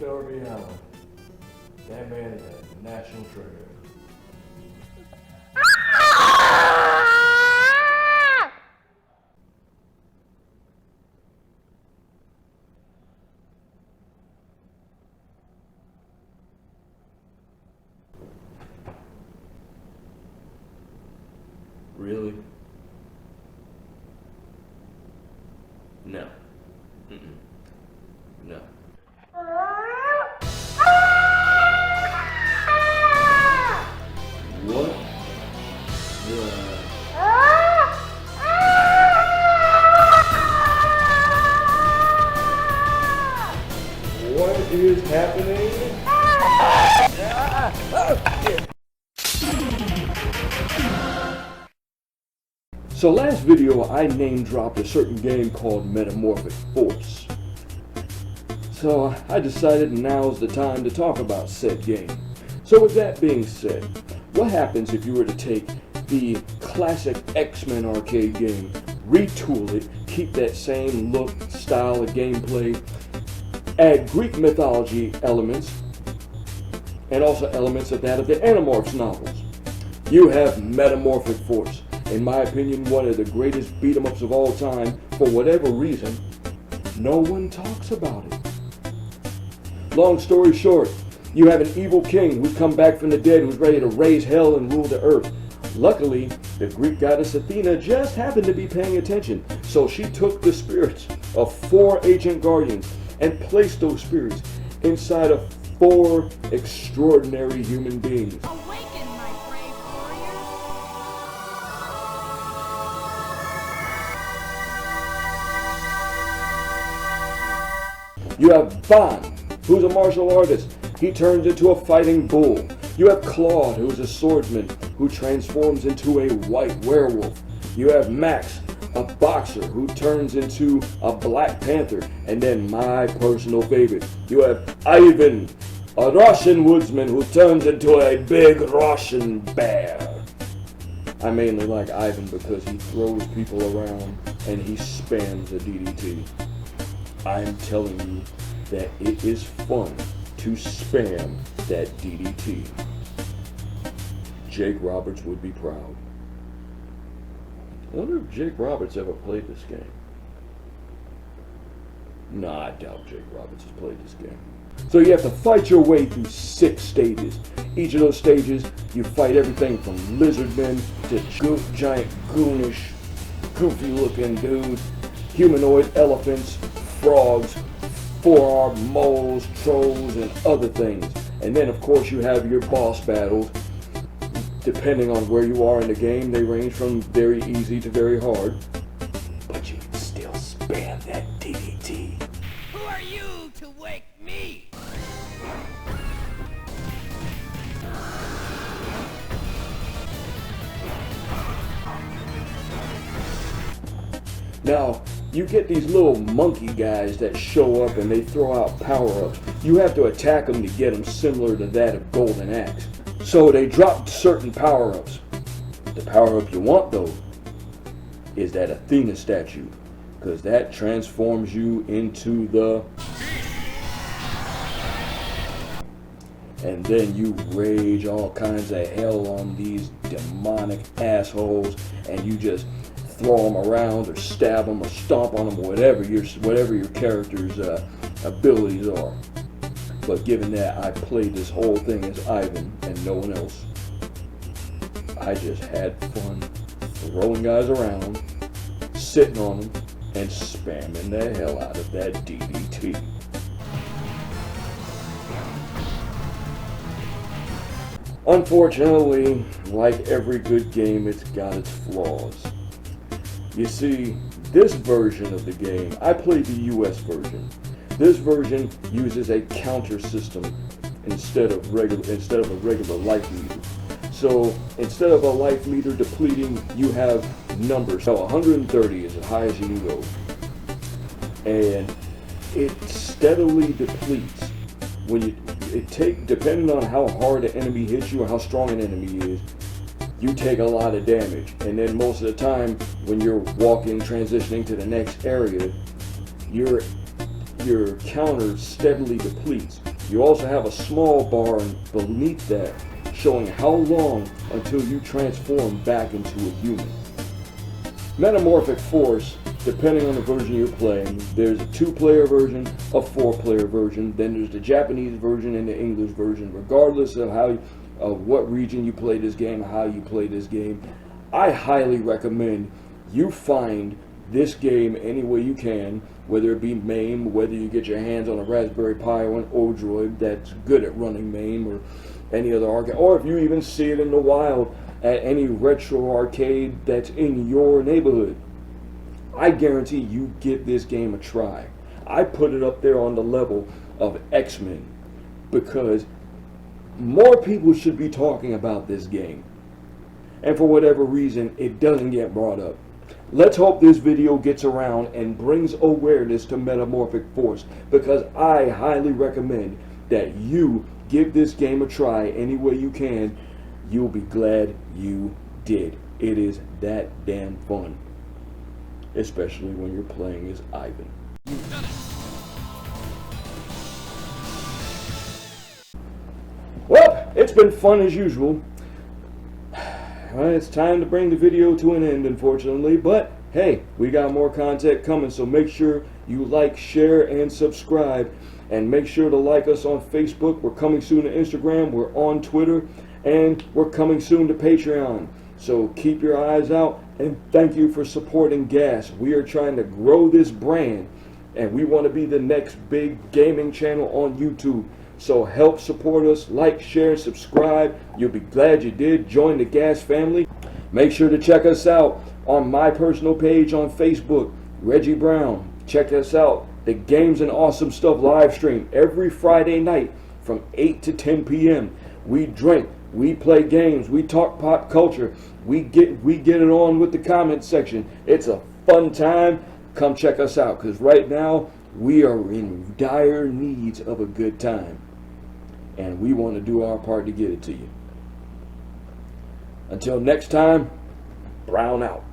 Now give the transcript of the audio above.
fella behind. That man is a national treasure. Really? No. Mm-mm. No. What the... What is happening? So last video I name dropped a certain game called Metamorphic Force. So I decided now's the time to talk about said game. So with that being said, what happens if you were to take the classic X-Men arcade game, retool it, keep that same look, style of gameplay, add Greek mythology elements, and also elements of that of the Animorphs novels? You have Metamorphic Force. In my opinion, one of the greatest beat-em-ups of all time. For whatever reason, no one talks about it. Long story short, you have an evil king who's come back from the dead, who's ready to raise hell and rule the earth. Luckily, the Greek goddess Athena just happened to be paying attention, so she took the spirits of 4 ancient guardians and placed those spirits inside of 4 extraordinary human beings. Awaken, my brave warriors! You have Ban, who's a martial artist. He turns into a fighting bull. You have Claude, who's a swordsman, who transforms into a white werewolf. You have Max, a boxer, who turns into a Black Panther. And then my personal favorite, you have Ivan, a Russian woodsman who turns into a big Russian bear. I mainly like Ivan because he throws people around and he spams a DDT. I'm telling you that it is fun to spam that DDT. Jake Roberts would be proud. I wonder if Jake Roberts ever played this game. Nah, I doubt Jake Roberts has played this game. So you have to fight your way through 6 stages. Each of those stages, you fight everything from lizardmen to giant, goonish, goofy-looking dudes, humanoid elephants, frogs, 4-armed moles, trolls, and other things. And then, of course, you have your boss battles. Depending on where you are in the game, they range from very easy to very hard. But you can still spam that DDT. Who are you to wake me? Now, you get these little monkey guys that show up and they throw out power-ups. You have to attack them to get them similar to that of Golden Axe. So they drop certain power-ups. The power-up you want, though, is that Athena statue, because that transforms you into the... And then you rage all kinds of hell on these demonic assholes, and you just throw them around or stab them or stomp on them, whatever your character's abilities are. But given that I played this whole thing as Ivan and no one else, I just had fun throwing guys around, sitting on them, and spamming the hell out of that DDT. Unfortunately, like every good game, it's got its flaws. You see, this version of the game, I played the US version. This version uses a counter system instead of a regular life meter. So instead of a life meter depleting, you have numbers. So 130 is as high as you can go. And it steadily depletes. Depending on how hard an enemy hits you or how strong an enemy is, you take a lot of damage. And then most of the time, when you're walking, transitioning to the next area, your counter steadily depletes. You also have a small bar beneath that showing how long until you transform back into a human. Metamorphic Force, depending on the version you're playing, there's a 2-player version, a 4-player version, then there's the Japanese version and the English version. Regardless of what region you play this game, how you play this game, I highly recommend you find this game any way you can, whether it be MAME, whether you get your hands on a Raspberry Pi or an Odroid that's good at running MAME, or any other arcade, or if you even see it in the wild at any retro arcade that's in your neighborhood. I guarantee you give this game a try. I put it up there on the level of X-Men because more people should be talking about this game, and for whatever reason it doesn't get brought up. Let's hope this video gets around and brings awareness to Metamorphic Force, because I highly recommend that you give this game a try any way you can. You'll be glad you did. It is that damn fun, especially when you're playing as Ivan. Well, it's been fun as usual. Well, it's time to bring the video to an end, unfortunately, but hey, we got more content coming, so make sure you like, share, and subscribe, and make sure to like us on Facebook. We're coming soon to Instagram, we're on Twitter, and we're coming soon to Patreon. So keep your eyes out, and thank you for supporting GAAS. We are trying to grow this brand, and we want to be the next big gaming channel on YouTube. So help support us, like, share, subscribe. You'll be glad you did. Join the GAAS family. Make sure to check us out on my personal page on Facebook, Reggie Brown. Check us out, the Games and Awesome Stuff live stream every Friday night from 8 to 10 p.m. We drink, we play games, we talk pop culture, we get it on with the comment section. It's a fun time. Come check us out, because right now we are in dire needs of a good time, and we want to do our part to get it to you. Until next time, Brown out.